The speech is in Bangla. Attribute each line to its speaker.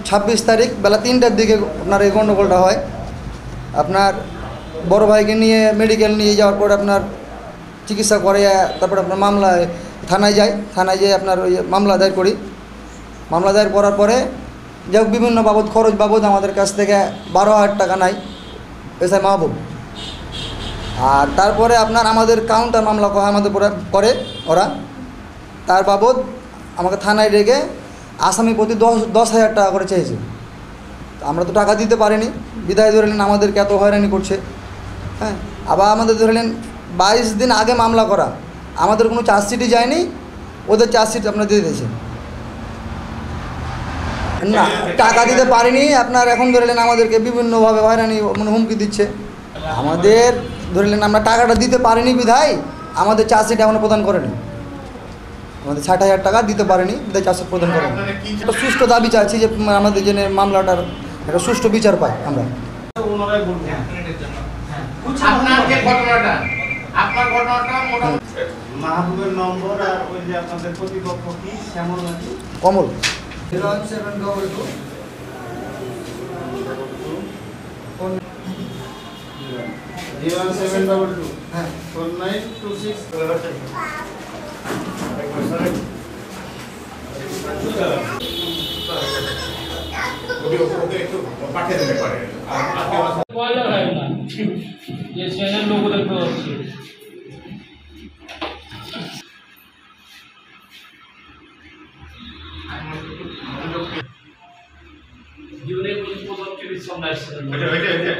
Speaker 1: 26 তারিখ বেলা 3টার দিকে আপনার এই গণ্ডগোলটা হয়। আপনার বড় ভাইকে নিয়ে মেডিকেল নিয়ে যাওয়ার পর আপনার চিকিৎসা করে, তারপর আপনার মামলায় থানায় যেয়ে আপনার ওই মামলা দায়ের করি। মামলা দায়ের করার পরে যাই বিভিন্ন বাবদ খরচ বাবদ আমাদের কাছ থেকে 12,000 টাকা নেয় এসআই মাহবুব। আর তারপরে আপনার আমাদের কাউন্টার মামলা আমাদের করে ওরা, তার বাবদ আমাকে থানায় রেখে আসামি প্রতি 10,000 টাকা করে চেয়েছে। আমরা তো টাকা দিতে পারিনি, বিদায় ধরলেন আমাদেরকে এত হয়রানি করছে। হ্যাঁ, আবার আমাদের ধরলেন 22 দিন আগে মামলা করা, আমাদের কোনো চার্জশিটই যায়নি, ওদের চার্জশিট আপনার দিয়ে দিয়েছে। না, টাকা দিতে পারিনি আপনার, এখন ধরলেন আমাদেরকে বিভিন্নভাবে হয়রানি মানে হুমকি দিচ্ছে। আমাদের ধরলেন আমরা টাকাটা দিতে পারিনি বিধায় আমাদের চার্জশিট এখনও প্রদান করেনি। আমাদের 60,000 টাকা দিতে পারেনি, বিধায় চার্জশিট প্রদান করেনি। একটা সুষ্ঠু দাবি চাচ্ছি যে আমাদের যে মামলাটার একটা সুষ্ঠু বিচার পাই আমরা।
Speaker 2: মাহবুবের নম্বর আর ওই যে আপনাদের প্রতিপক্ষ কি শ্যামল নাকি
Speaker 1: কমল
Speaker 2: 01722 হ্যাঁ 4926
Speaker 3: একটু পাঠিয়ে দিতে পারে
Speaker 4: ये चैनल लोगों तक पहुंचे जीवन में कुछ बहुत के लिए समझा सकते हैं।